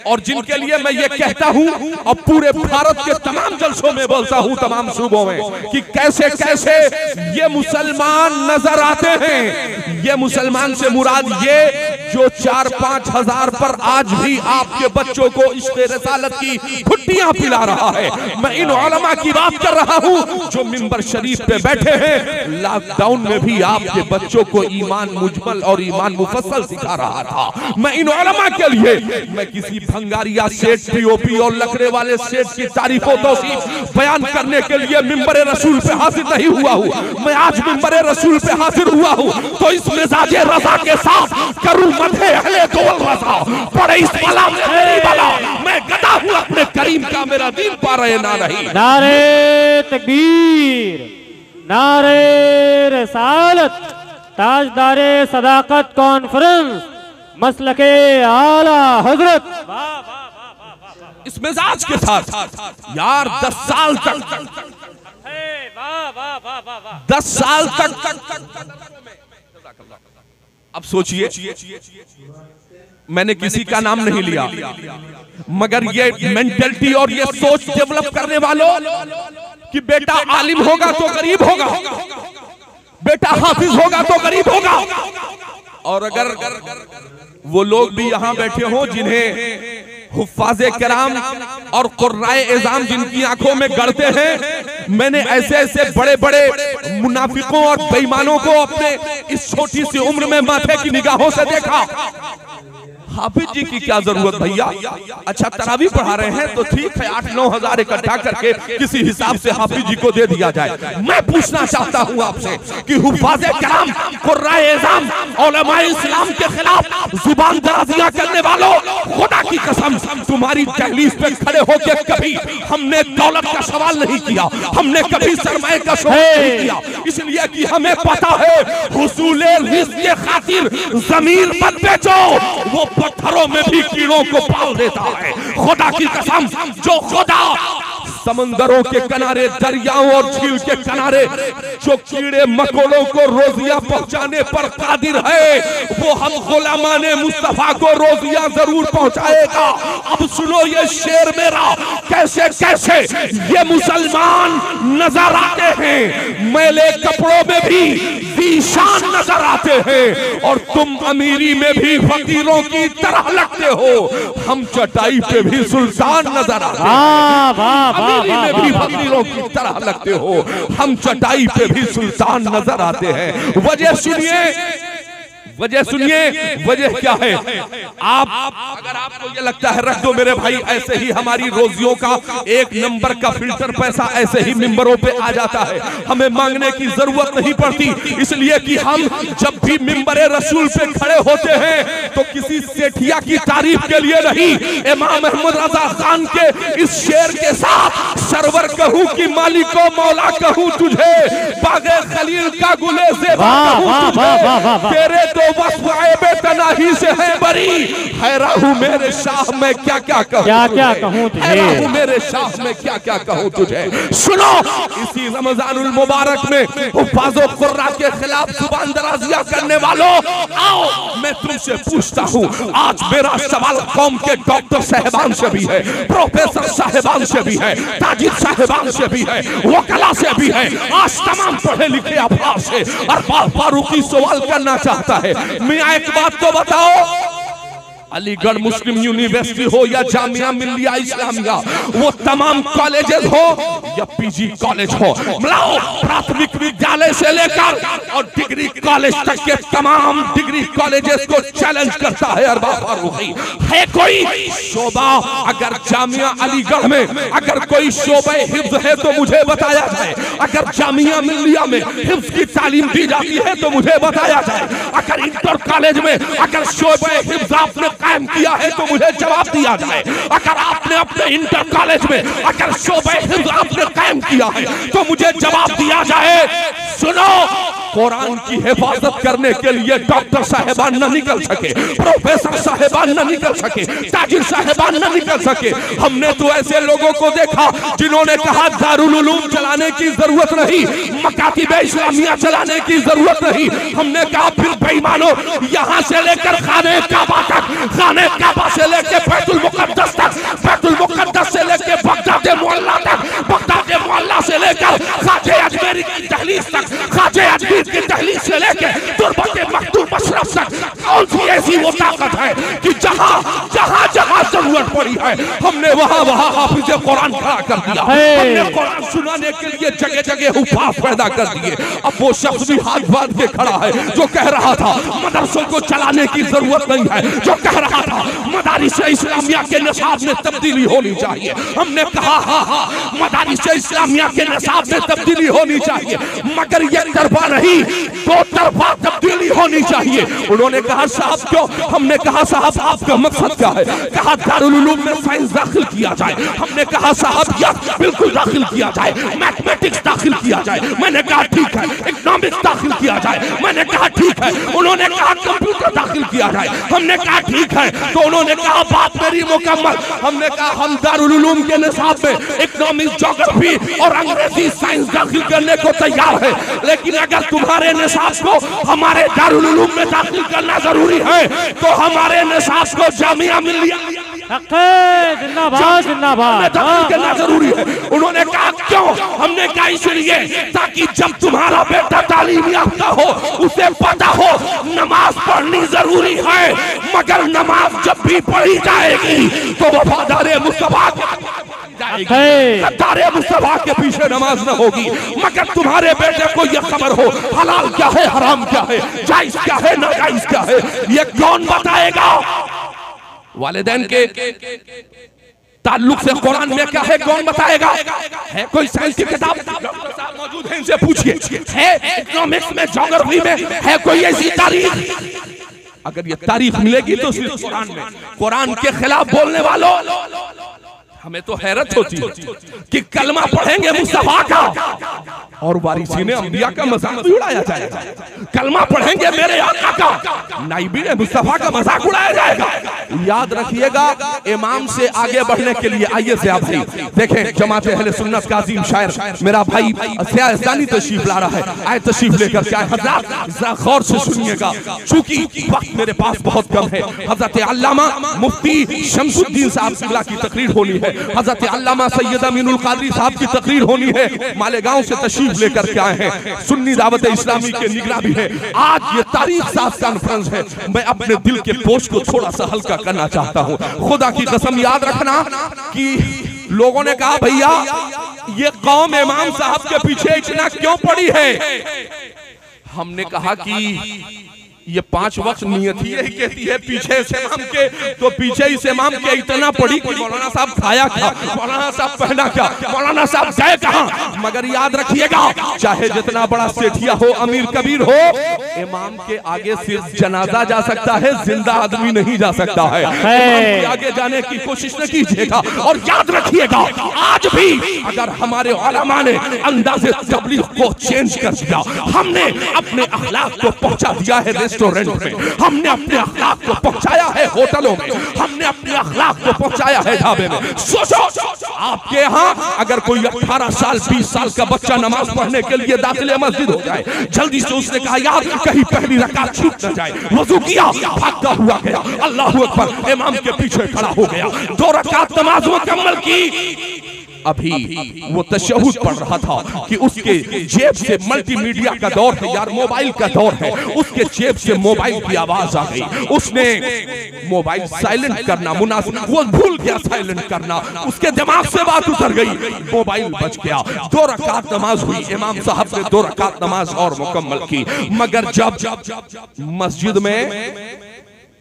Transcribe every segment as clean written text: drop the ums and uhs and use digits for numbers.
और जिनके लिए मैं ये कहता हूँ और पूरे भारत के तमाम जलसों में बोलता हूँ, तमाम सूबों में, कि कैसे कैसे ये मुसलमान नजर आते हैं। ये मुसलमान से मुराद ये जो 4-5 हजार पर आज भी आपके बच्चों को इश्क़ रसालत की घुट्टियां पिला रहा है। मैं इन उलमा की बात कर रहा हूँ जो मिंबर शरीफ पे बैठे हैं। लॉकडाउन में भी आपके बच्चों को ईमान मुजमल और ईमान मुफस्सल सिखा रहा था। मैं इन उलमा के लिए, मैं किसी भंगारिया सेठ, पीओपी और लकड़े वाले सेठ की तारीफों तौसीफ बयान करने के लिए मिंबर रसूल पे हाजिर नहीं हुआ हूँ। मैं आज मिंबर रसूल पे हाजिर हुआ हूँ तो इस मिजाजे रजा के साथ करूँ मदहे अहले दौल रजा, पड़े इस बला में मेरी बला, मैं गदा हूँ अपने करीम का, मेरा दीन पा रहे ना नहीं। नारे तकबीर, नारे रिसालत, ताजदारे सदाकत कॉन्फ्रेंस, मसलके आला हजरत। इस मिजाज के साथ यार 10 साल तक, 10 साल तक, अब सोचिए, मैंने किसी का नाम नहीं लिया, मगर ये मेंटलिटी और ये सोच डेवलप करने वालों कि बेटा आलिम होगा तो गरीब होगा, बेटा हाफिज होगा तो गरीब होगा। और अगर वो लोग भी यहां बैठे हों जिन्हें हुफ्फाज़े किराम और कुर्राए एज़ाम जिनकी आंखों में गड़ते हैं, मैंने ऐसे ऐसे बड़े बड़े मुनाफिकों और बेईमानों को अपने इस छोटी सी उम्र में माथे की निगाहों से देखा। हाफिज जी की क्या जरूरत भैया, अच्छा तरावी पढ़ा रहे हैं तो ठीक है, 8-9 हजार इकट्ठा करके किसी हिसाब से हाफिज जी को दे दिया जाए। मैं पूछना चाहता हूं आपसे कि हुफ्फाज़े किराम, कुर्राए एज़ाम, उलमाए इस्लाम के खिलाफ जुबान दराजियां करने वालों, खुदा की कसम तुम्हारी दहलीज पे खड़े होकर कभी हमने दौलत का सवाल नहीं किया, हमने कभी सरमाए का सवाल नहीं किया, इसलिए कि हमें पता है हुसूले रिज़्क़ के खातिर ज़मीन मत बेचो, वो पत्थरों में भी कीड़ों को पाल देता है। खुदा की कसम, जो खुदा समंदरों के किनारे, दरियाओं और झील के किनारे जो कीड़े मकोड़ों को रोजियां पहुंचाने पर कादिर है, वो हम गुलामाने मुस्तफा को रोजियां जरूर पहुंचाएगा। अब सुनो ये शेर मेरा, कैसे कैसे ये मुसलमान नजर आते हैं, मैले कपड़ों में भी ईशान नजर आते हैं, और तुम अमीरी में भी फकीरों की तरह लगते हो। हम चटाई पे भी सुल्तान नजर आते हैं, अमीरी में भी फकीरों की तरह लगते हो, हम चटाई पे भी सुल्तान नजर आते हैं। वजह सुनिए, वजह सुनिए, वजह क्या है? आप अगर आपको ये लगता है, रख दो मेरे भाई, ऐसे ही हमारी रोजियों का 1 नंबर का फिल्टर पैसा ऐसे ही मिंबरों पे आ जाता है, हमें मांगने की जरूरत नहीं पड़ती, इसलिए कि हम जब भी मिंबर रसूल पे खड़े होते हैं तो किसी सेठिया की तारीफ के लिए नहीं, इमाम अहमद रजा खान के इस शेर के साथ सरवर कहूं कि मालिको मौला कहूं तुझे, बागे खलील का गुले ज़ेबा कहूं तुझे, तेरे तो वस्फ़ तनाही से है बरी, हैरान हूँ मेरे शाह में क्या क्या कहूँ, क्या क्या कहूँ तुझे, हैरान हूँ मेरे शाह में क्या क्या कहूँ तुझे। सुनो, इसी रमजानुल मुबारक में हुफ्फाज़ो कुर्रा के खिलाफ जुबान दराजियां करने वालों, आओ मैं तुमसे पूछता हूँ, आज मेरा सवाल कौम के डॉक्टर साहिबान से भी है, प्रोफेसर साहिबान से भी है, ताजिर साहिबान से भी है, वकला से भी है, आज तमाम पढ़े लिखे अफराद से अरबाब फारूकी सवाल करना चाहता है। मियां एक बात तो बताओ, अलीगढ़ मुस्लिम यूनिवर्सिटी हो या जामिया मिल्लिया इस्लामिया, वो तमाम कॉलेजेस हो या पीजी कॉलेज हो, मिलाओ प्राथमिक विद्यालय से लेकर और डिग्री कॉलेज तक के तमाम डिग्री कॉलेजेस को चैलेंज करता है अरबाब फारूकी। है कोई शोबा, अगर जामिया अलीगढ़ में अगर कोई शोबे हिफ्ज है तो मुझे बताया जाए, अगर जामिया मिल्लिया में हिफ्ज की तालीम दी जाती है तो मुझे बताया जाए, अगर इंटर कॉलेज में अगर शोबे हिफ्ज आपने कायम किया है तो मुझे जवाब दिया जाए, अगर आपने अपने इंटर कॉलेज में अगर शोबे हिफ्ज आपने कायम किया है तो मुझे जवाब दिया जाए। सुनो, कुरान की हिफाजत करने के लिए डॉक्टर साहिबान न निकल सके, प्रोफेसर साहिबान न निकल सके, ताजिर साहिबान न निकल सके, हमने तो ऐसे लोगों को देखा जिन्होंने कहा दारुल उलूम चलाने की जरूरत नहीं, मकातिबे इस्लामिया चलाने की जरूरत नहीं, हमने कहा फिर बेईमानों, यहाँ से लेकर खाने काबा तक, खाने काबा से लेकर बैतुल मुक़द्दस जहां जहां जहां जरूरत पड़ी है हमने वहां वहां हाफिज कुरान खड़ा कर दिया, हमने कुरान सुनाने के लिए जगह जगह हुफाज पैदा कर दिए। अब वो शख्स भी हाथ बांध के खड़ा है जो कह रहा था मदरसों को चलाने की जरूरत नहीं है, जो कह रहा था मदारिस इस्लामिया के निसाब में तब्दीली होनी चाहिए। हमने कहा हाँ हाँ मदारिस इस्लामिया के निसाब में तब्दीली होनी चाहिए, मगर ये तरफा नहीं, दो तरफा तब्दीली होनी चाहिए। उन्होंने कहा साहब क्यों? हमने कहा साहब आपका मकसद क्या है? कहा दारुल उलूम में साइंस दाखिल किया जाए। हमने कहा साहब या बिल्कुल दाखिल किया जाए, मैथमेटिक्स दाखिल किया जाए। मैंने कहा ठीक है, इकोनॉमिक्स दाखिल किया जाए। मैंने कहा ठीक है। उन्होंने कहा कंप्यूटर दाखिल किया जाए। हमने कहा ठीक है। तो उन्होंने कहा बात मेरी मुकम्मल। हमने कहा हम दारुल उलूम के निसाब में इकोनॉमिक्स, ज्योग्राफी और अंग्रेजी साइंस दाखिल करने को तैयार है, लेकिन अगर तुम्हारे निसाब को हमारे दारुल उलूम में दाखिल करना जरूरी है तो हमारे निसाब को जामिया मिल्लिया जिंदाबाद जिंदाबाद करना जरूरी है। उन्होंने कहा क्यों? हमने कहा इसलिए ताकि जब तुम्हारा बेटा तालीम याफ्ता हो उसे पता हो नमाज पढ़नी जरूरी है, मगर नमाज जब भी पढ़ी जाएगी तो वफादारे मुस्तफा मुस्तफा के पीछे नमाज न होगी। मगर तुम्हारे बेटे को यह खबर हो हलाल क्या है, हराम क्या है, जायज क्या है, नाजायज क्या है, ये कौन बताएगा? वालिदैन के ताल्लुक से कुरान में क्या है कौन बताएगा? है कोई साइंस की किताब? डॉक्टर साहब मौजूद हैं, इनसे पूछिए। है इकोनॉमिक्स में, ज्योग्राफी में है कोई ऐसी तारीख? अगर ये तारीख मिलेगी तो सिर्फ कुरान में। कुरान के खिलाफ बोलने वालों हमें तो हैरत होती है कि कलमा पढ़ेंगे मुस्तफा का और वारिसी ने अंबिया का मजाक भी उड़ाया जाएगा। कलमा पढ़ेंगे मेरे आका का, नाइबी ने मुस्तफा का मजाक उड़ाया जाएगा। याद रखिएगा इमाम से आगे बढ़ने के लिए आइए ज़िया भाई देखें जमात अहले सुन्नत का अजीम शायर मेरा भाई ज़िया तशरीफ ला रहा है। आए तशरीफ लेकर क्या है हज़रत, गौर से सुनिएगा चूंकि वक्त मेरे पास बहुत कम है। हज़रत अल्लामा मुफ्ती शमसुद्दीन साहब किबला की तकरीर होनी है, हज़रत अल्लामा सैयद अमीनुल कादरी साहब की तकरीर होनी है। मालेगांव से तशरीफ लेकर के आए हैं, सुन्नी दावत इस्लामी के निगरान भी है। आज ये तारीख साफ कॉन्फ्रेंस है, मैं अपने दिल के बोझ को थोड़ा सा हल्का करना चाहता हूँ। खुदा की कसम याद रखना कि लोगों ने कहा भैया ये कौम इमाम साहब के पीछे इतना क्यों पड़ी है? हमने कहा कि ये 5 वक्त नियत ही यही कहती है पीछे से इमाम के, तो पीछे इस इमाम के इतना पड़ी कि मौलाना साहब खाया क्या, मौलाना साहब पहना क्या, मौलाना साहब गए कहाँ? मगर याद रखिएगा चाहे जितना बड़ा सेठिया हो, अमीर कबीर हो, इमाम के आगे सिर्फ जनाजा जा सकता है, जिंदा आदमी नहीं जा सकता है। इमाम के आगे जाने की कोशिश न कीजिएगा। और याद रखिएगा आज भी अगर हमारे उलमा ने अंदाज़े तबलीग को चेंज कर दिया, हमने अपने अखलाक को पहुंचा दिया है रेस्टोरेंट में, हमने अपने अखलाक को पहुंचाया है होटलों में, हमने अपने अखलाक को पहुंचाया है ढाबे में। सोचो आपके यहाँ अगर कोई 18 साल 20 साल का बच्चा नमाज पढ़ने के लिए दाखिले मस्जिद हो जाए, जल्दी से उसने कहा यार कहीं पहली रकात छूट न जाए, वजू किया, भागता हुआ गया, अल्लाहू अकबर, इमाम के पीछे खड़ा हो गया, 2 रकात नमाज मुकम्मल की। अभी वो तशहुद पढ़ रहा था कि उसके जेब से मल्टीमीडिया का दौर है यार, मोबाइल का दौर है, उसके जेब से मोबाइल की आवाज आ गई। उसने मोबाइल साइलेंट करना मुनासिब, वो भूल गया साइलेंट करना, उसके दिमाग से बात उतर गई, मोबाइल बच गया। 2 रकात नमाज हुई, इमाम साहब ने 2 रकात नमाज और मुकम्मल की। मगर जब मस्जिद में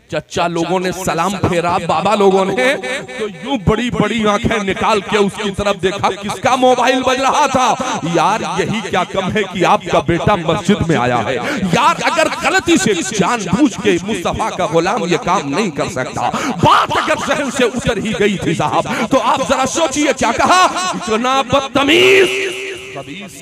चच्चा लोगों ने सलाम फेरा, बाबा लोगों ने तो यूं बड़ी बड़ी आंखें निकाल के उसकी तरफ देखा, किसका मोबाइल बज रहा था? यार यही क्या कम है कि आपका बेटा मस्जिद में आया है। यार अगर गलती से जानबूझ के मुस्तफा का गुलाम ये काम नहीं कर सकता, बात अगर जहन से उतर ही गई थी साहब, तो आप जरा सोचिए क्या कहा, इतना बदतमीज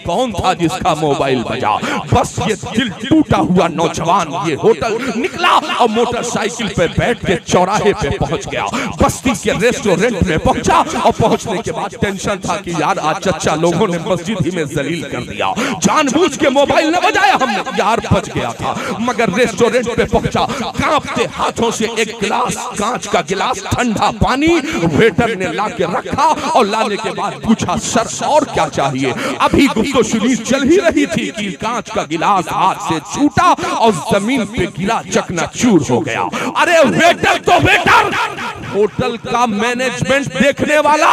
कौन था जिसका मोबाइल बजा? बस ये दिल टूटा हुआ नौजवान ये होटल निकला और मोटरसाइकिल पे बैठ के चौराहे पे पहुंच गया, बस्ती के रेस्टोरेंट में पहुंचा। और पहुंचने के बाद टेंशन था कि यार आज चच्चा लोगों ने मस्जिद ही में जलील कर दिया, जानबूझ के मोबाइल न बजाया हमने, यार बच गया था। मगर रेस्टोरेंट पे पहुंचा, कांपते हाथों से एक गिलास, कांच का गिलास ठंडा पानी वेटर ने ला के रखा और लाने के बाद पूछा सर और क्या चाहिए? अभी गुफ्तगू चल ही रही थी कि कांच का गिलास हाथ से छूटा और जमीन पे गिरा, चकनाचूर हो गया। अरे वेटर तो वेटर, होटल का मैनेजमेंट देखने वाला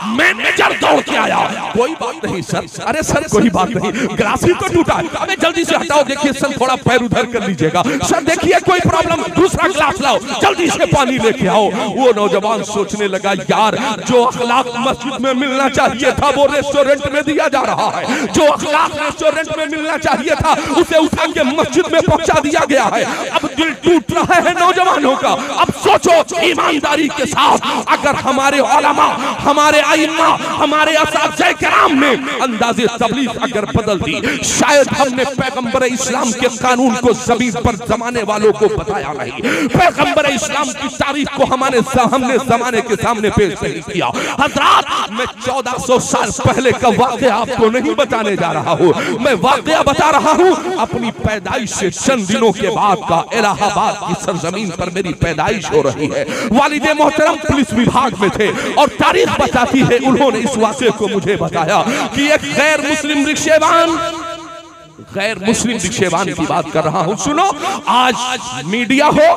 मैनेजर दौड़ के आया। कोई बात नहीं सर, अरे सर कोई बात नहीं, गिलास ही तो टूटा, अबे जल्दी से हटाओ, देखिए सर थोड़ा पैर उधर कर लीजिएगा, सर देखिए कोई प्रॉब्लम, दूसरा गिलास लाओ, जल्दी से पानी लेके आओ। वो नौजवान सोचने लगा, यार जो अखलाक मस्जिद में मिलना चाहिए था वो रेस्टोरेंट में दिया जा रहा है, जो अखलाक रेस्टोरेंट में मिलना चाहिए था उसे उठा के मस्जिद में पहुंचा दिया गया है। अब दिल टूट रहा है नौजवानों का। अब सोचो ईमानदारी के साथ, अगर हमारे उलमा, हमारे आइम्मा, हमारे असातिज़े किराम ने अंदाज़े तबलीग अगर बदल दी, शायद हमने पैगंबर इस्लाम के कानून को ज़मीन पर जमाने वालों को बताया नहीं, पैगंबर इस्लाम की तारीख को हमने जमाने के सामने पेश नहीं किया। हज़रात, मैं 1400 साल पहले का वाक़या आपको नहीं बताने जा रहा हूँ, मैं वाक़या बता रहा हूँ अपनी पैदाइश से चंद दिनों के बाद का। इलाहाबाद की सरजमीन पर मेरी पैदाइश हो रही है। वालिदे मोहतरम पुलिस विभाग में थे और तारीख बताती है, उन्होंने इस वाक़े को मुझे बताया कि एक गैर मुस्लिम रिक्शेवान की बात कर रहा हूं। सुनो, आज मीडिया हो,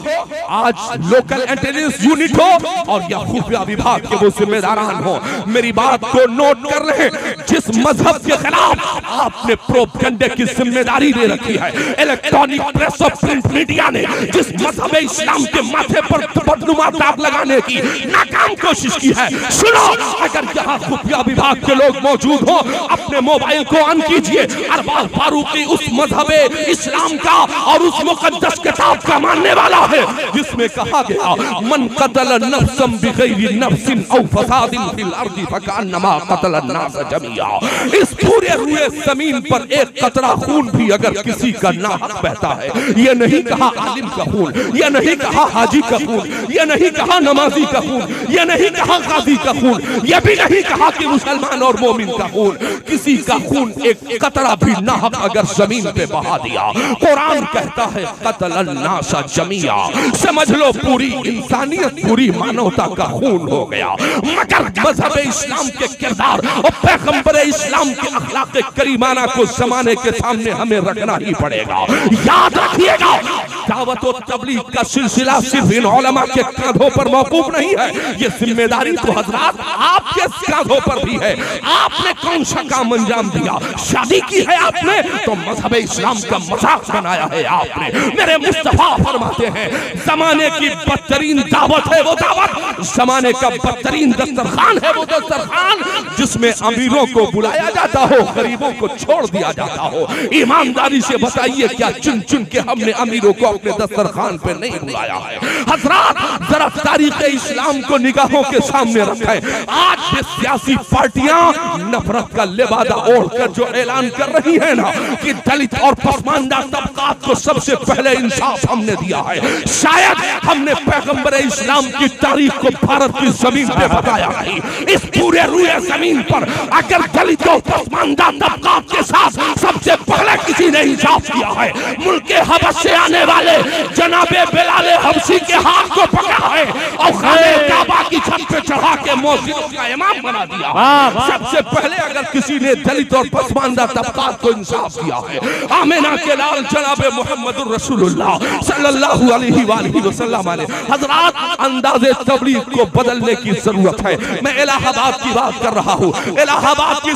आज लोकल इंटेलिजेंस यूनिट हो और या खुफिया विभाग के वो जिम्मेदारान हो, मेरी बात को नोट कर रहे, जिस मजहब के खिलाफ आपने प्रोपेगेंडा की जिम्मेदारी दे रखी है, इलेक्ट्रॉनिक प्रेस और प्रिंट मीडिया ने जिस मजहब इस्लाम के माथे पर बदनुमा दाग लगाने की नाकाम कोशिश की है, सुनो, अगर यहाँ खुफिया विभाग के लोग मौजूद हो, अपने मोबाइल को ऑन कीजिए। अरबाज फारूकी उस मजहब इस्लाम का और उस मुकद्दस किताब का मानने वाला है जिसमें कहा गया, मन कतल नफ्सन बिगैरि नफ्सिन औ फसादिन फिल अर्दि फकअन्नमा कतल अन्नास जमीआ। इस पूरे हुए जमीन पर एक कतरा खून भी अगर किसी का नाहक बहता है, ये नहीं कहा आलिम का खून, ये नहीं कहा हाजी का खून, ये नहीं कहा नमाजी का खून, ये नहीं कहा गाजी का खून, ये भी नहीं कहा कि मुसलमान और मोमिन का खून, किसी का खून एक कतरा भी नाहक अगर जमीन पे बहा दिया, कुरान कहता है कतल अन्नास जमीआ, समझ लो पूरी इंसानियत, पूरी मानवता का खून हो गया। मगर मजहब इस्लाम के किरदार और पैगंबर इस्लाम के अखलाक करीमाना को जमाने के सामने हमें रखना ही पड़ेगा। याद रखिएगा, दावत और तबलीग का सिलसिला सिर्फ इन उलमा के कांधों पर मौकूफ नहीं है, ये जिम्मेदारी तो हजरात आपके कांधों पर भी है। आपने कौन सा काम अंजाम दिया? शादी की है आपने तो मजहब इस्लाम का मजाक बनाया है आपने। मेरे मुस्तफा फरमाते हैं, जमाने की बदतरीन दावत है वो दावत, जमाने का बदतरीन दस्तरखान है वो दस्तरखान, जिसमें अमीरों को बुलाया जाता हो, गरीबों को छोड़ दिया जाता हो। ईमानदारी से बताइए, क्या चुन चुन के हमने अमीरों को अपने दस्तरखान पे नहीं बुलाया है? हजरात, जरा तारीख इस्लाम को निगाहों के सामने रखें। आज ये सियासी पार्टियां नफरत का लिबादा ओढ़कर जो ऐलान कर रही है ना कि दलित और पसमानदा तबकात को सबसे पहले इंसाफ हमने दिया है, शायद हमने पैगंबर इस्लाम की तारीख को भारत की जमीन पे बताया नहीं। इस पूरे रुए जमीन पर अगर दलितों पसमानदा तबकात के साथ सबसे पहले किसी ने इंसाफ किया है, मुल्के हबश से आने वाले जनाबे बिलाल हबशी के हाथ को पकड़ा है और खाने काबा की छत पे चढ़ा के मस्जिद का इमाम बना दिया। सबसे पहले अगर किसी ने दलित और पसमानदा तबकात को इंसाफ किया है, आमिना के लाल जनाबे मोहम्मदुर रसूलुल्लाह सल्लल्लाहु अलैहि वसल्लम ने। हजरात, अंदाज़े तबलीग को बदलने की जरूरत है। मैं इलाहाबाद की बात कर रहा हूँ। इलाहाबाद की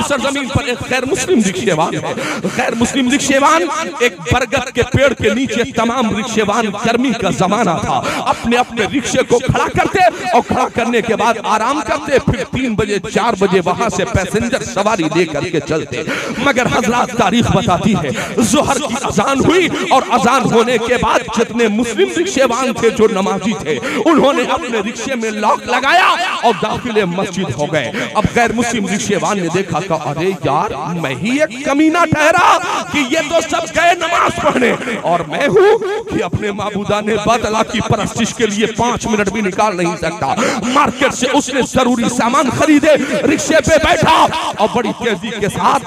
सरजमीन पर एक गैर मुस्लिम रिक्शेवान है। गैर मुस्लिम रिक्शेवान एक बरगद के पेड़ के नीचे, तमाम रिक्शेवान गर्मी का जमाना था, अपने अपने रिक्शे को खड़ा करते और खड़ा करने के बाद आराम करते, फिर 3 बजे 4 बजे वहां से पैसेंजर सवारी लेकर के चलते। मगर हजरात, तारीख बताती है, जोहर की अजान हुई और अजान होने के बाद जितने मुस्लिम रिक्शेवान थे जो नमाजी थे, उन्होंने अपने रिक्शे में लॉक लगाया और दाखिले मस्जिद हो गए। अब गैर मुस्लिम रिक्शेवान रिक्शेवान ने देखा कि अरे यार मैं ही एक कमीना ठहरा कि ये तो सब गए नमाज पढ़ने और मैं हूँ कि अपने माबूदाने बादला की परस्तिश के लिए 5 मिनट भी निकाल नहीं सकता। मार्केट से उसने जरूरी सामान खरीदे, रिक्शे पे बैठा और बड़ी तेजी के साथ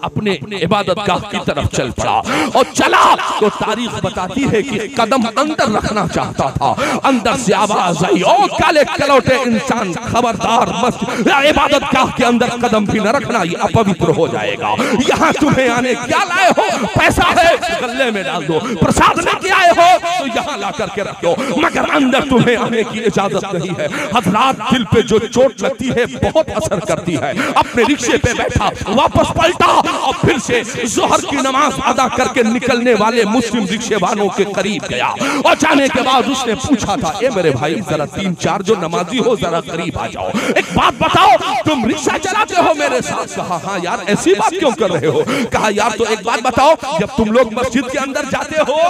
अपने इबादतगाह की तरफ चल पड़ा। और चला तो तारीख बताती है कि कदम अंदर रखना चाहता था, अंदर से आवाज आई, ओ काले कलौटे इंसान खबरदार, मत इबादतगाह के अंदर कदम भी न रखना, ये अपवित्र हो जाएगा। यहाँ तुम्हें आने क्या लाए हो? पैसा है गले में डाल दो, प्रसाद लेके आए हो तो यहाँ ला करके रख दो, मगर अंदर तुम्हें आने की इजाजत नहीं है। हजरात, दिल पे जो चोट लगती है बहुत असर करती है। अपने रिक्शे पे बैठा, वापस पलटा और फिर से जोहर की नमाज अदा करके निकलने वाले मुस्लिम रिक्शेवानों के करीब गया और जाने के बाद उसने पूछा था, ए मेरे भाई जरा 3-4 जो नमाजी हो जरा करीब आ जाओ, एक बात बताओ, तुम रिक्शा चलाते हो मेरे साथ? कहा हाँ यार, ऐसी बात क्यों कर रहे हो? कहा यार तो एक बात बताओ, जब तुम लोग मस्जिद के अंदर जाते हो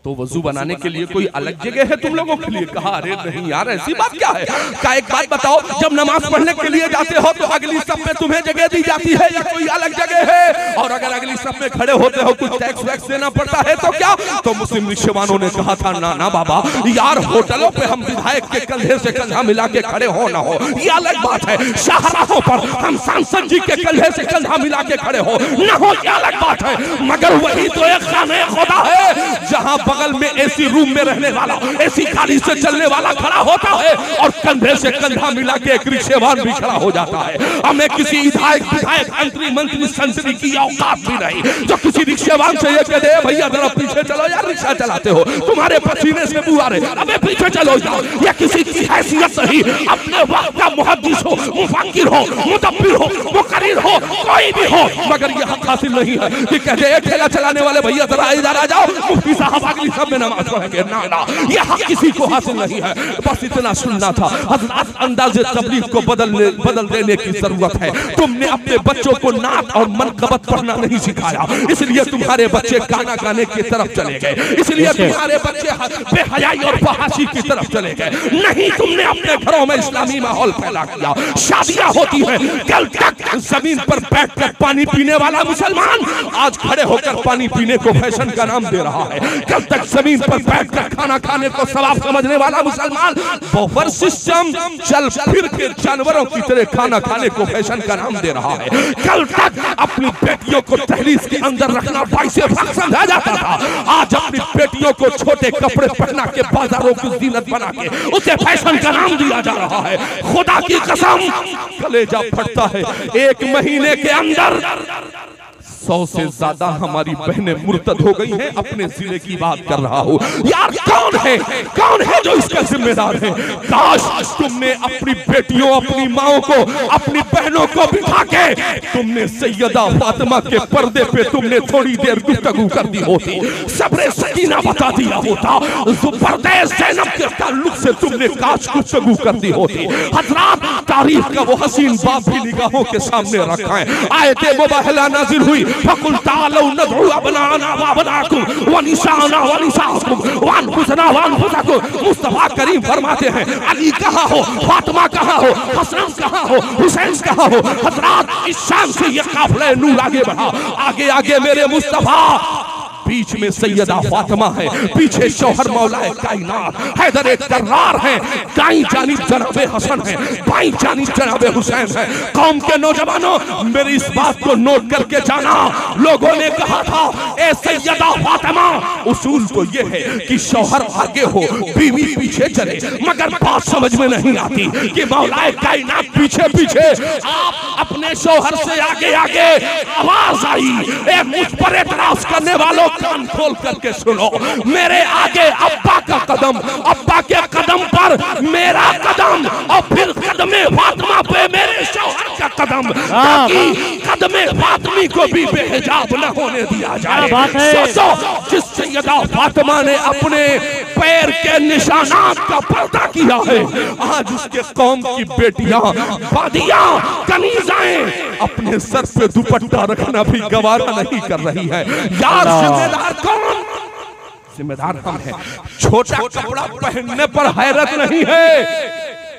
तो वजू बनाने के लिए कोई अलग जगह है तुम लोगों के लिए? कहा अरे नहीं यार, ऐसी बात क्या है? क्या एक बात बताओ, जब नमाज पढ़ने के लिए जाते हो तो अगली सफ में तुम्हें जगह दी जाती है या कोई अलग जगह है? और अगर अगली सफ में खड़े होते हो कुछ टैक्स वैक्स देना पड़ता है तो क्या? तो मुस्लिम रिक्शेवानों ने कहा था ना ना बाबा, यार होटलों पे हम विधायक के कंधे से कंधा मिला के खड़े हो ना हो ये अलग बात है, शाहराहों पर हम सांसद जी के कंधे से कंधा मिला के खड़े हो ना हो ये अलग बात है, मगर वही तो एक खाने खुदा है जहां बगल में एसी रूम में रहने वाला, एसी गाड़ी से चलने वाला खड़ा होता है और कंधे से कंधा मिला के एक रिक्शेवान भी खड़ा हो जाता है। हमें किसी विधायक मंत्री मंत्री संसदी की औकात भी नहीं जो किसी रिक्शेवान से ये कह दे भैया जरा पीछे चलो यार, रिक्शा चलाते हो तुम्हारे पसीने से मुंह आ रहे, अबे पीछे चलो जाओ। या किसी की हैसियत नहीं, अपने वक्त का मुहद्दिस हो, मुफक्किर हो, मुदब्बिर हो, मुकर्रिर हो, कोई भी हो, मगर यह हक हासिल नहीं है कि कह दे ठेला चलाने वाले भैया जरा इधर आ जाओ, मुफ्ती साहब अगली सब में नमाज पढ़ेंगे। ना ना, यह हक किसी को हासिल नहीं है। बस इतना सुनना था। हज़रत अंदाज़े तबलीग को बदल देने की जरूरत है। तुमने अपने बच्चों को नात और मनकबत पढ़ना नहीं सिखाया, इसलिए तुम्हारे बच्चे गाना गाने की तरफ चले गए, इसलिए तुम्हारे बच्चे बेहयाई और फहाशी की तरफ चले गए। नहीं, तुमने अपने घरों में इस्लामी माहौल पैदा किया। शादियां होती हैं, कल तक जमीन पर बैठकर पानी पीने वाला मुसलमान आज खड़े होकर पानी पीने को फैशन का नाम दे रहा है। कल तक जमीन पर बैठकर खाना खाने को सवाब समझने वाला मुसलमान बफर सिस्टम चल फिर के जानवरों की तरह खाना खाने को फैशन का नाम दे रहा है। कल तक अपनी बेटियों को दहलीज के अंदर रखना बाइसे फख्र समझा जाता था, आज अपनी बेटियों को छोटे कपड़े पहना के बाजारों की जीनत बना के उसे फैशन का नाम दिया जा रहा है। खुदा की कसम कलेजा फटता है। 1 महीने के अंदर 100 से ज्यादा हमारी बहनें मुर्तद हो गई हैं। अपने जिले की बात कर रहा हूँ यार, कौन है जो इसका जिम्मेदार है? काश तुमने अपनी बेटियों, अपनी माओ को, अपनी बहनों को बिठा के तुमने सैयदा फातिमा के पर्दे पे तुमने थोड़ी देर गुफ्तगू कर दी होती, सब्र सकीना बता दिया होता, पर्दे ज़ैनब के ताल्लुक से तुमने काश गुफ्तगू कर दी होती। हज़रात, तारीख का वो हसीन बाप भी निगाहों के सामने रखा है। आयते मुबाहला नाज़िल हुई, फकुल तालौ नदउ अबनाना व अबनाकुम व निसाना व निसाकुम व अनफुसना व अनफुसकुम। मुस्तफा करीम फरमाते हैं, अली कहाँ हो, फातिमा कहाँ हो, हसन कहाँ हो, हुसैन कहाँ हो? हज़रात, इस शाम से ये काफिला नूर आगे बढ़ा, आगे आगे मेरे मुस्तफा, बीच में सैयदा फातिमा है, पीछे शौहर मौलाए कायनात हैदर कर्रार है, दाईं जानिब जनाबे हसन है, बाईं जानिब जनाबे हुसैन है। कौम के नौजवानों, मेरी इस बात को नोट करके जाना। लोगों ने कहा था, ए सैयदा फातिमा, उसूल तो ये है कि शौहर आगे हो, बीवी पीछे चले, मगर बात समझ में नहीं आती कि मौलाए कायनात पीछे पीछे, आप अपने शौहर से आगे आगे। आवाज आई, ए मुझ पर एतराज करने वालों कान खोल करके सुनो, मेरे आगे अब्बा का कदम, अब्बा के कदम पर मेरा कदम, और फिर कदमे फातिमा पे मेरे शौहर का कदम, ताकि कदमे फातिमी को भी बेहिजाब न होने दिया जाए। सोचो, जिस सैयदा फातिमा ने अपने पैर के निशानात का पर्दा किया है, आज उसके कौम की बेटियां, बादियां, कनीज़ाएं अपने सर पे दुपट्टा रखना भी गवारा नहीं कर रही है। यार, जिम्मेदार कौन? जिम्मेदार हम हैं। छोटा कपड़ा पहनने पर हैरत नहीं है,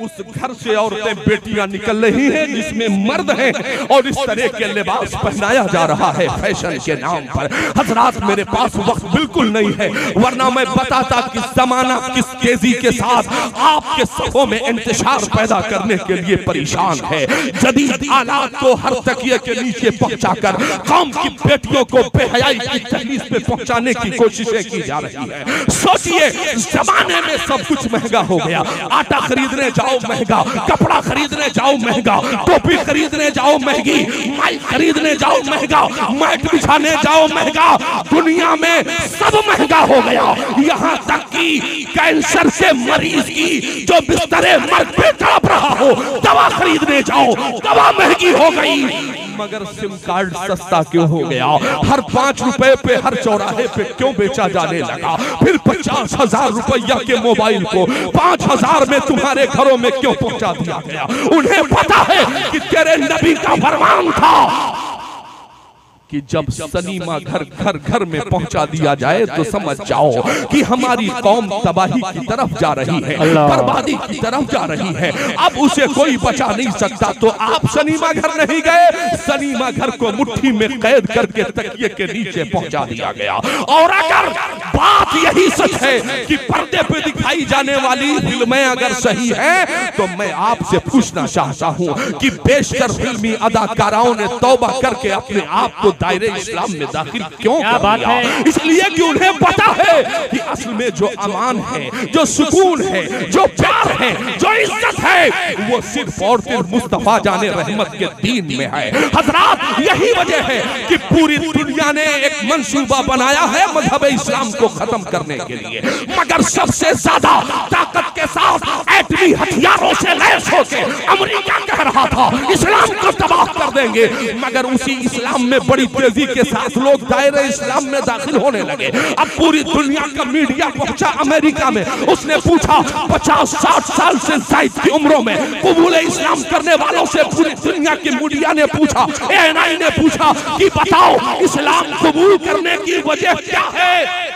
उस घर से औरतें बेटियां निकल रही हैं जिसमें मर्द हैं और इस तरह के लिबास पहनाया जा रहा है फैशन के नाम पर। हजरात मेरे पास वक्त बिल्कुल नहीं है, वरना मैं बताता कि जमाना किस तेजी के साथ आपके सफों में इंतशार पैदा करने के लिए परेशान है। जदीद आलात को हर तकिए के नीचे पहुंचाकर कौम की बेटियों को बेहयाई की तहलीस पे पहुंचाने की कोशिशें की जा रही है। सोचिए, जमाने में सब कुछ महंगा हो गया। आटा खरीदने जाओ महंगा, कपड़ा खरीदने जाओ महंगा, टोपी खरीदने जाओ महंगी, माइक खरीदने जाओ महंगा, मैट बिछाने जाओ महंगा। दुनिया में सब महंगा हो गया। यहाँ तक कि कैंसर से मरीज की जो बिस्तरे मर्द पे तड़प रहा हो, दवा खरीदने जाओ, दवा महंगी हो गई। मगर सिम कार्ड सस्ता क्यों हो गया? हर 5 रुपए पे हर चौराहे पे क्यों बेचा जाने लगा? फिर 50,000 रुपया के मोबाइल को 5,000 में तुम्हारे घरों में क्यों पहुंचा दिया गया? उन्हें पता है कि तेरे नबी का फरमान था कि जब सनीमा घर घर घर में पहुंचा दिया जाए तो समझ जाओ कि हमारी कौम तबाही की तरफ जा रही है, बर्बादी की तरफ जा रही है। अब उसे कोई बचा नहीं सकता। तो आप सनीमा घर नहीं गए, सनीमा घर को मुट्ठी में कैद करके तकिए के नीचे पहुंचा दिया गया। और अगर बात यही सच है कि पर्दे पे दिखाई जाने वाली फिल्में अगर सही है, तो मैं आपसे पूछना चाहता हूं कि बेशतर फिल्मी अदाकाराओं ने तौबा करके अपने आप को दायरे इस्लाम में दाखिल क्यों कर दिया? इसलिए कि उन्हें पता है कि असल में जो अमान है, जो सुकून है, जो प्यार है, जो इज्जत है, वो सिर्फ और सिर्फ मुस्तफा जाने रहमत के दीन में है। हजरात, यही वजह है कि पूरी दुनिया ने एक मंसूबा बनाया है मजहब इस्लाम को खत्म करने के लिए, मगर सबसे ज्यादा ताकत के साथ एटमी हथियारों से लैस होकर अमेरिका कह रहा था इस्लाम को तबाह कर देंगे, मगर उसी इस्लाम में बड़ी तेजी के साथ लोग दायरे इस्लाम में दाखिल होने लगे। अब पूरी दुनिया का मीडिया पहुंचा अमेरिका में, उसने पूछा 50-60 साल से ज्यादा की उम्रों में कबूल इस्लाम करने वालों से पूरी दुनिया की मीडिया ने पूछा, ANI ने पूछा कि बताओ इस्लाम कबूल करने की वजह क्या है?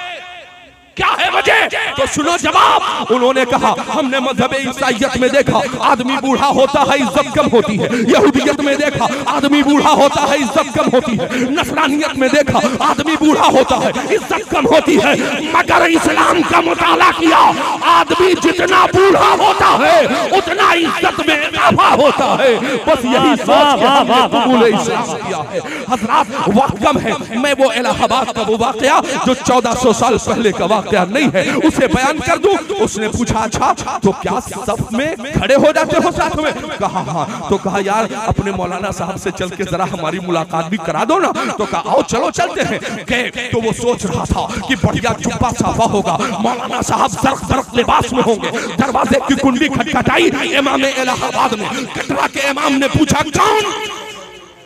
क्या है वजह? तो सुनो जवाब। उन्होंने कहा हमने मजहब ईसाइयत में देखा आदमी बूढ़ा होता है इज्जत कम होती है, यहूदियत में देखा आदमी बूढ़ा होता है इज्जत कम होती है, नसरानियत में देखा आदमी बूढ़ा होता है इज्जत कम होती है, मगर इस्लाम का मुताला किया, आदमी जितना बूढ़ा होता है उतना इज्जत में इजाफा होता है। बस यही सोच के हमने कबूल इस्लाम किया है। हजरात, वक्त कम है, मैं वो इलाहाबाद का वो वाकया जो 1400 साल पहले का नहीं है उसे बयान कर दूं। उसने पूछा अच्छा तो क्या सफ में खड़े हो जाते हो साथ में? कहा हाँ। तो कहा यार अपने मौलाना साहब से चल के जरा हमारी मुलाकात भी करा दो ना। तो कहा आओ चलो चलते हैं। गए तो वो सोच रहा था कि बढ़िया जुब्बा साफा होगा, मौलाना साहब जरक लिबास में होंगे। दरवाजे की कुंडी खटखटाई, इमाम इलाहाबाद में कटरा के इमाम ने पूछा कौन?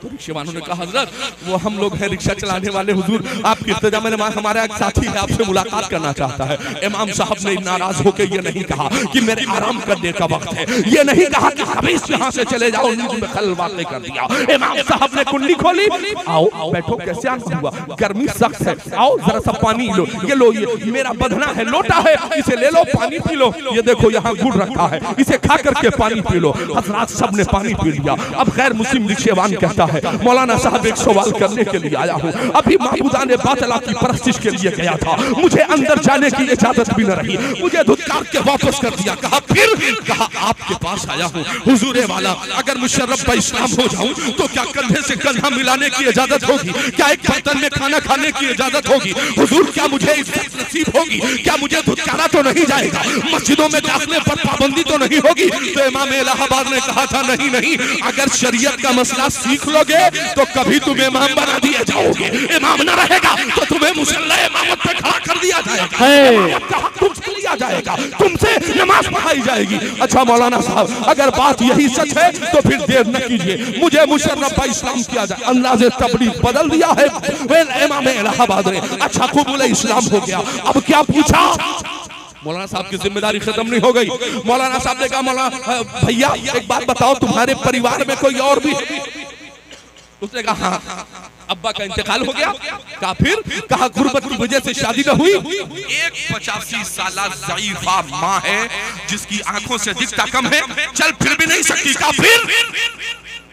तो रिक्शे वालों ने कहा हजरत वो हम लोग हैं रिक्शा चलाने वाले हुजूर, आपकी इल्तिजा में हमारा एक साथी है आपसे मुलाकात करना चाहता है। इमाम साहब ने नाराज होकर ये नहीं कहा कि मेरे आराम करने का वक्त है, ये नहीं कहा कि खबीस यहाँ से चले जाओ, नींद में खलल वाक़ कर दिया। इमाम साहब ने कुंडी खोली, आओ बैठो, कैसे आना हुआ? गर्मी सख्त है, आओ जरा सा पानी लो, ये लो, ये मेरा बधना है, लोटा है, इसे ले लो, पानी पी लो, ये देखो यहाँ गुड़ रखा है, इसे खा करके पानी पी लो। हजरात सब ने पानी पी लिया। अब गैर मुस्लिम रिक्शेवान कहता है मौलाना साहब एक सवाल करने के लिए आया हूँ, अभी महबूदाने बातला की परस्तिश के लिए गया था, मुझे अंदर जाने की इजाजत भी न रही, मुझे धुतकार के वापस कर दिया। कहा फिर? कहा आपके पास आया हूँ हुजूरे वाला, अगर मुशर्रफ का इस्लाम हो जाऊं तो क्या कंधे से कंधा मिलाने की इजाजत होगी? क्या एक बर्तन में खाना खाने की इजाजत होगी? हुजूर क्या मुझे इज्जत नसीब होगी? क्या मुझे धुतकारा तो नहीं जाएगा? मस्जिदों में दाखिले पर पाबंदी तो नहीं होगी? तो इमाम इलाहाबाद ने कहा था नहीं नहीं, अगर शरीयत का मसला सीख लोगे तो कभी तुम इमाम बना दिए जाओगे, इमाम न रहेगा तो तुम्हें मुसल्ला इमामत पे खड़ा कर दिया जाएगा, तुमसे लिया जाएगा, तुमसे नमाज पढ़ाई जाएगी। अच्छा मौलाना साहब अगर बात यही सच है तो फिर देर न कीजिए, मुझे मुशर्रफ इस्लाम किया जाए। अंदाज़े तबलीग बदल दिया है इमाम इलाहाबाद ने। अच्छा कबूल इस्लाम हो गया, अब क्या पूछा? मौलाना साहब की जिम्मेदारी खत्म नहीं हो गई। मौलाना साहब ने कहा मौलाना भैया एक बात बताओ, तुम्हारे परिवार में कोई और भी? उसने कहा हाँ, अब्बा का इंतकाल हो गया। कहा फिर? कहा गुर्बत की वजह से शादी न हुई। एक 85 साल ज़ईफा माँ है जिसकी आंखों से दिखता कम है, चल फिर भी नहीं सकती। कहा फिर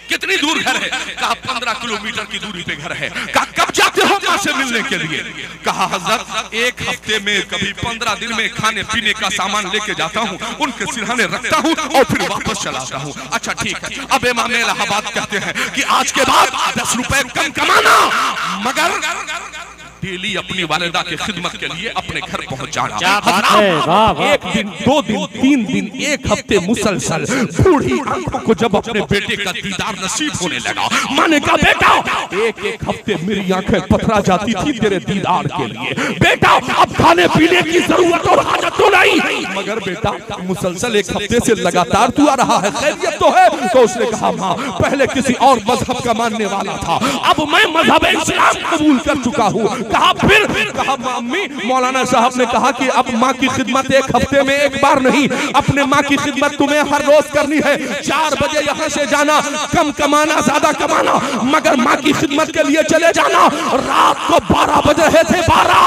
कितनी दूर घर है? कहा 15 किलोमीटर की दूरी पे घर है। कहा कब जाते हो मां से मिलने के लिए? कहा हजरत एक हफ्ते में, कभी 15 दिन में खाने पीने का सामान लेके जाता हूँ, उनके सिरहाने रखता हूँ और फिर वापस चलाता हूँ। अच्छा ठीक है। अब इमाम इलाहाबाद कहते हैं कि आज के बाद 10 रुपए कम कमाना, मगर डेली अपनी वालिदा की खिदमत के लिए अपने घर पहुंच जाना। एक दिन, 2 दिन, 3 दिन, 1 हफ्ते मुसलसल बूढ़ी आंखों को जब अपने बेटे का दीदार नसीब होने लगा, मां ने कहा बेटा एक हफ्ते मेरी आंखें पथरा जाती थी तेरे दीदार के लिए, बेटा अब खाने पीने की जरूरत और हाजत तो नहीं, मगर बेटा मुसलसल 1 हफ्ते से लगातार तू आ रहा है, खैरियत तो है? तो उसने कहा मां पहले किसी और मजहब का मानने वाला था, अब मैं मजहब इस्लाम कबूल कर चुका हूँ। कहा फिर? कहा अम्मी मौलाना साहब ने कहा कि अब माँ की खिदमत 1 हफ्ते में 1 बार नहीं, अपने माँ की खिदमत तुम्हें हर रोज करनी है। 4 बजे यहाँ से जाना, कम कमाना ज्यादा कमाना, मगर माँ की खिदमत के लिए चले जाना। रात को 12 बजे थे 12,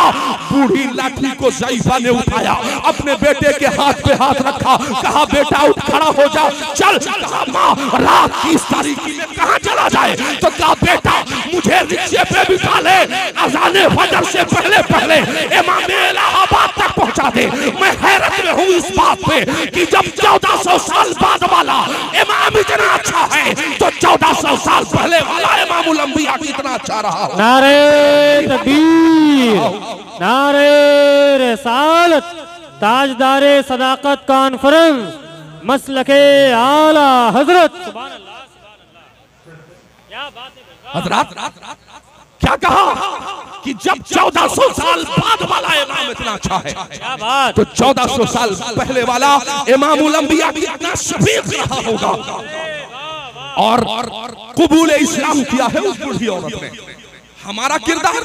बूढ़ी लाठी को ज़ईफा ने उठाया, अपने बेटे के हाथ पे हाथ रखा, कहा बेटा उठ खड़ा हो जा, चल। कहा माँ रात 30 तारीख में कहाँ चला जाए? तो कहा बेटा मुझे रिक्शे पे बिठा ले, अज़ाने फजर से पहले पहले इमाम इलाहाबाद तक पहुंचा दे। मैं हैरत में हूँ इस बात पे कि जब 1400 साल बाद वाला इमाम इतना अच्छा है, तो 1400 साल पहले वाला इमामुल अंबिया कितना अच्छा रहा। नारे तकबीर, नारे रिसालत, ताजदारे सदाकत कॉन्फ्रेंस, मसलके आला हजरत। सुभान अल्लाह, क्या बात है हजरत। क्या कहा कि जब 1400 साल बाद वाला इमाम इतना अच्छा है, क्या बात, तो 1400 साल पहले वाला इमामुल अंबिया भी इतना शफीक रहा होगा और कबूल इस्लाम किया है उस बूढ़ी औरत ने। हमारा किरदार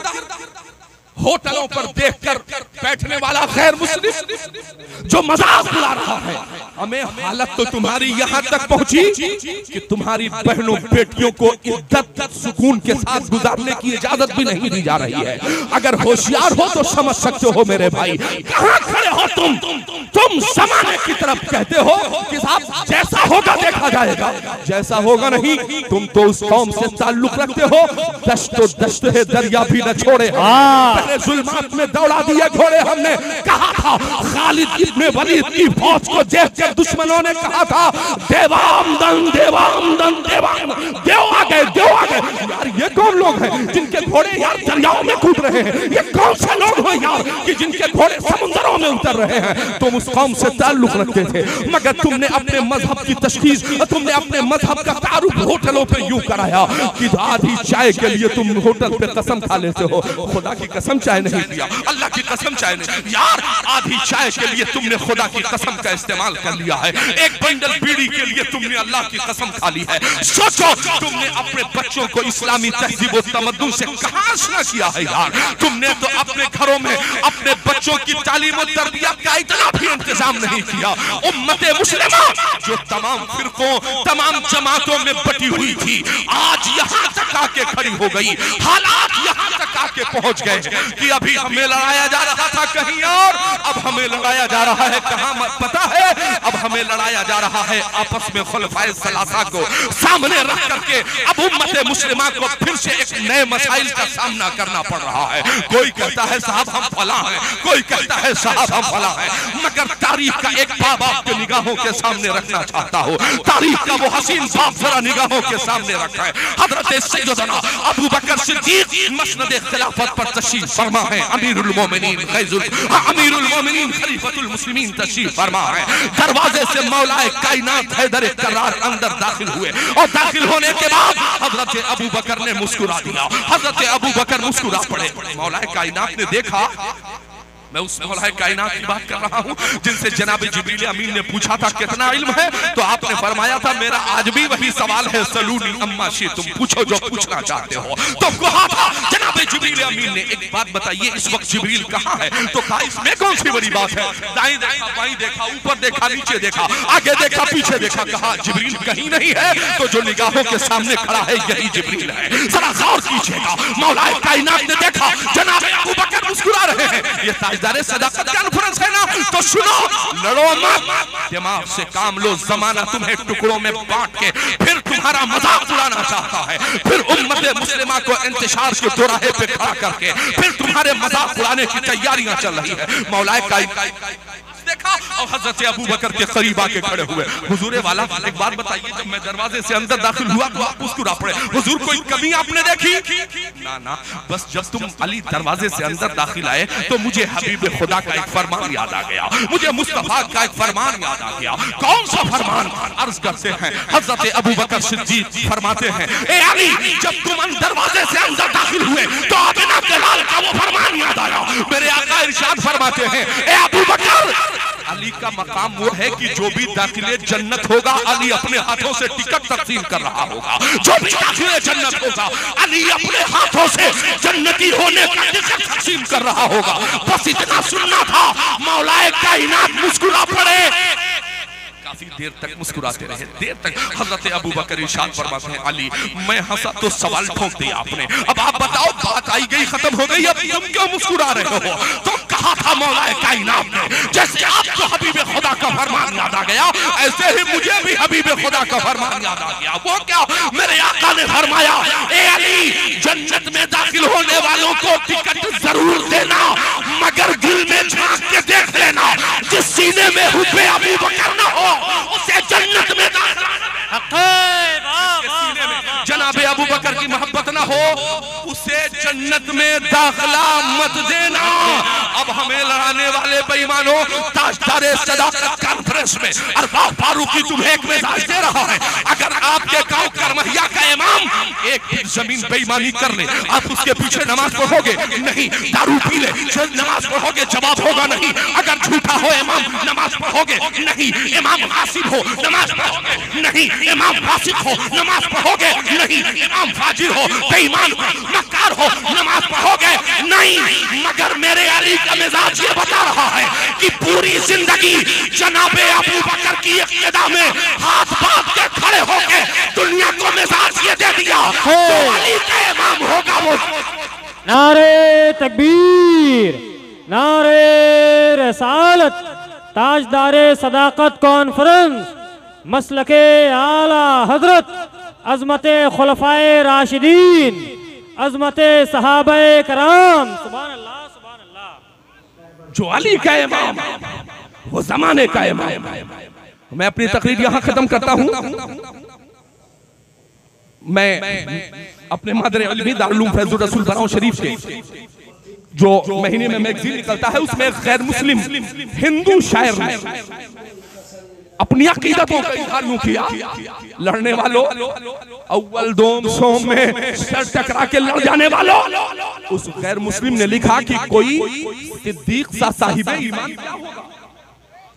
होटलों पर देखकर बैठने वाला गैर मुस्लिम जो मजाक उड़ा रहा है, हमें हालत तो तुम्हारी यहाँ तक पहुंची कि तुम्हारी बहनों बेटियों को इज्जत सुकून के साथ गुजारने की इजाजत भी नहीं दी जा रही है। अगर होशियार हो तो समझ सकते हो मेरे भाई। कहाँ खड़े हो तुम जमाने की तरफ कहते हो कि साहब जैसा होगा देखा जाएगा, जैसा होगा नहीं। तुम तो उस कौम से ताल्लुक रखते हो, दश्त है दरिया भी न छोड़े, जुल्मात में दौड़ा दिए घोड़े। हमने कहा था खालिद इब्ने वलीद की फौज को देखकर दुश्मनों ने कहा था देवामदन देवामदन देवामदन, देव आ गए देव आ गए। यार ये कौन लोग हैं जिनके घोड़े यार दरियाओं में कूद रहे हैं? ये कौन से लोग हैं यार कि जिनके घोड़े समुद्रों में उतर रहे हैं? तुम उस कौम से ताल्लुक रखते थे, मगर तुमने अपने मजहब की तशखीस, तुमने अपने मजहब का तारुफ होटलों पे यूं कराया कि आधी चाय के लिए तुम होटल पे कसम खा लेते हो। खुदा की कसम चाय नहीं पिया, अल्लाह की कसम चाय नहीं यार, आधी चाय के लिए तुमने खुदा की कसम का इस्तेमाल कर लिया है। एक बंडल बीड़ी के लिए तुमने अल्लाह की कसम खा ली है। सोचो तुमने अपने बच्चों को इस्लामी तहजीब और तमद्दुन से कहां आशना किया है यार। तुमने तो अपने घरों में अपने बच्चों की तालीम और तरबियत का इतना भी इंतजाम नहीं किया। उम्मत मुस्लिमा जो तमाम फिरकों तमाम जमातों में बटी हुई थी, आज यहाँ तक आके खड़ी हो गई। हालात यहाँ तक आके पहुंच गए कि अभी हमें लड़ाया जा रहा था कहीं और, अब हमें लड़ाया जा रहा है कहां पता है? अब हमें लड़ाया जा रहा है आपस में खुलफाए सलासा को सामने रख करके। अब उम्मत मुस्लिमा को फिर से एक नए मसाइल का सामना करना पड़ रहा है। कोई कहता है साहब हम फला हैं, कोई कहता है साहब हम फला हैं, मगर तारीख का एक बाब आपके निगाहों के सामने रखना चाहता हूँ। तारीख का वो हसीन बाब जरा निगाहों के सामने रखा है। हजरत सैयदना अबू बकर सिद्दीक मसनद खिलाफत पर तशरीफ फरमा है। अमीरुल मोमिनीन अमीरुल मोमिनीन खलीफतुल मुस्लिमीन तशरीफ फरमा है। दरवाजे से मौलाए कायनात हैदर करार अंदर दाखिल हुए और दाखिल होने के बाद हजरत अबू बकर ने मुस्कुरा दिया। हजरत अबू बकर मुस्कुरा पड़े। मौलाए कायनात ने देखा, मैं उस मौलाए कायनात की बात कर रहा हूँ जिनसे जनाब जिब्रील अमीन ने पूछा था कितना इल्म है, तो आपने फरमाया था मेरा आज भी वही सवाल है, सलूनी अम्मा शी, तुम पूछो जो पूछना चाहते हो। तो कहा था जनाब जिब्रील अमीन ने एक बात बताइए इस वक्त जिब्रील कहाँ है? तो कहा इसमें कौन सी बड़ी बात है? दाएं देखा बाएं देखा, ऊपर देखा नीचे देखा, आगे देखा पीछे देखा, कहा जिब्रील कहीं नहीं है। तो जो निगाहों के सामने खड़ा है यही जिब्रील है। जरा गौर कीजिएगा, मौलाए कायनात ने देखा जनाब अबू बकर मुस्कुरा रहे हैं। ये ताजदारे सदाकत कॉन्फ्रेंस है ना, तो सुनो, लड़ो मत, दिमाग से काम लो। जमाना तुम्हें टुकड़ों में बांट के फिर तुम्हारा मजाक उड़ाना चाहता है, फिर उम्मत मुस्लिमा को इंतशार के दोराहे पे खड़ा करके फिर तुम्हारे मजाक उड़ाने की तैयारियां चल रही है। मौलाए देखा और हजरत अबू बकर के करीब आके खड़े हुए। हुजूर वाला एक बात बताइए, जब मैं दरवाजे से अंदर दाखिल हुआ तो आप मुस्कुरा पड़े। हुजूर कोई कमी आपने देखी? ना ना, बस जब तुम अली दरवाजे से अंदर दाखिल आए तो मुझे हबीब खुदा का एक फरमान याद आ गया, मुझे मुस्तफा का एक फरमान याद आ गया। कौन सा फरमान? अर्ज करते हैं हजरत अबू बकर सिद्दीक फरमाते हैं, ए अली, जब तुम दरवाजे से अंदर दाखिल हुए तो अबना कलाल का वो फरमान याद आया। मेरे आका इरशाद फरमाते हैं, ए अबू बकर, अली का मकाम वो है कि जो भी दाखिले जन्नत होगा अली अपने हाथों से टिकट तकसीम कर रहा होगा। जो भी दाखिले जन्नत होगा अली अपने हाथों से जन्नती होने का टिकट तकसीम कर रहा होगा। बस इतना सुनना था, मौलाए कायनात मुस्कुरा पड़े। काफी देर तक मुस्कुराते रहे, देर तक। हजरत अबू बकर इरशाद फरमाते हैं, अली मैं हंसा तो सवाल ठोक दिया आपने, अब आप बताओ बात आई गई खत्म हो गई, अब तुम क्यों मुस्कुरा रहे हो? तो कहा था मौलाए कायनात ने, जैसे आपको हबीब खुदा का फरमान याद आ गया ऐसे ही मुझे भी हबीब खुदा का फरमान याद आ गया। वो क्या? मेरे आका ने फरमाया, ए अली, जन्नत में दाखिल होने वालों को टिकट जरूर देना, मगर दिल में झांक के देख लेना, जिस सीने में हुब्बे अबू बकर न हो उसे जन्नत में जनाबे अबू बकर की मोहब्बत ना हो उसे जन्नत में दाखिला मत देना। अब हमें लड़ाने वाले बेईमानों, ताजदारे सदाकत कॉन्फ्रेंस में अरबाज फारूकी तुम्हें एक मिजाज दे रहा है, अगर आपके गांव करमहिया का इमाम एक जमीन बेईमानी कर ले, आप उसके पीछे नमाज पढ़ोगे? नहीं। दारू पी ले, नमाज पढ़ोगे? जवाब होगा नहीं। अगर झूठा हो इमाम, नमाज पढ़ोगे? नहीं। इमाम गासिब हो, नमाज पढ़ोगे? नहीं। इमाम फासिक हो, नमाज पढ़ोगे? नहीं। इमाम फाजिर हो, बेईमान हो, मक्कार हो, नमाज पढ़ोगे? नहीं। मगर मेरे अली का मिजाज ये बता रहा है कि पूरी जिंदगी जनाबे अबू बकर की इक्तिदा में हाथ बांध के खड़े होके दुनिया को मिजाज ये दे दिया, तो अली का इमाम होगा वो। नारे तकबीर, नारे रसालत, ताजदारे सदाकत कॉन्फ्रेंस, मसलके आला हजरत, अजमते खुलफाए राशिदीन, अजमते सहाबाए कराम। सुभान अल्लाह, सुभान अल्लाह। जो अली का इमाम, वो जमाने का इमाम। मैं अपनी तकरीर यहां खत्म करता हूं। मैं अपने मादरे इल्मी दारुल फैजुर रसूल बराऊं शरीफ के जो महीने में मैगजीन निकलता है उसमें गैर मुस्लिम हिंदू शायर ने अपनी अकीदतों का इजहार यूं किया, लड़ने वालों, अव्वल दोम सोम में सर टकरा के लड़ जाने वालों। उस गैर मुस्लिम ने लिखा कि कोई सिद्दीक सा साहिब ईमान क्या होगा?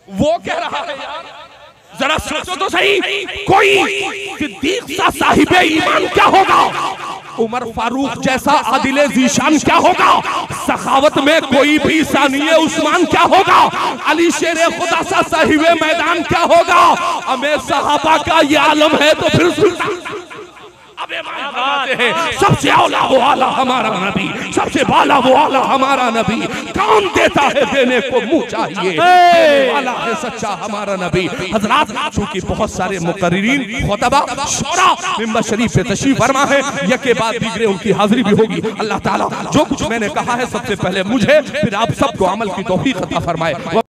वो कह रहा है यार, जरा सोचो तो सही, कोई सिद्दीक सा साहिब ईमान क्या होगा? उमर फारूक जैसा आदिले जीशान क्या होगा? सखावत में कोई भी सानिए उस्मान क्या होगा? अली शेरे खुदा सा साहिबे मैदान क्या होगा? हमें सहाबा का ये आलम है तो फिर सुल्तान सबसे औला वो आला हमारा नबी, सबसे बाला वो आला हमारा नबी। कौन देता है देने को मुंह चाहिए, देने वाला है सच्चा हमारा नबी। हजरात, चूंकि बहुत सारे मुकर्रिरीन खुतबा शोरा मिंबर शरीफ पे तशरीफ फरमा है, यके बाद दीगरे उनकी हाजिरी भी होगी। अल्लाह ताला जो कुछ मैंने कहा है सबसे पहले मुझे फिर आप सबको अमल की तौफीक अता फरमाए।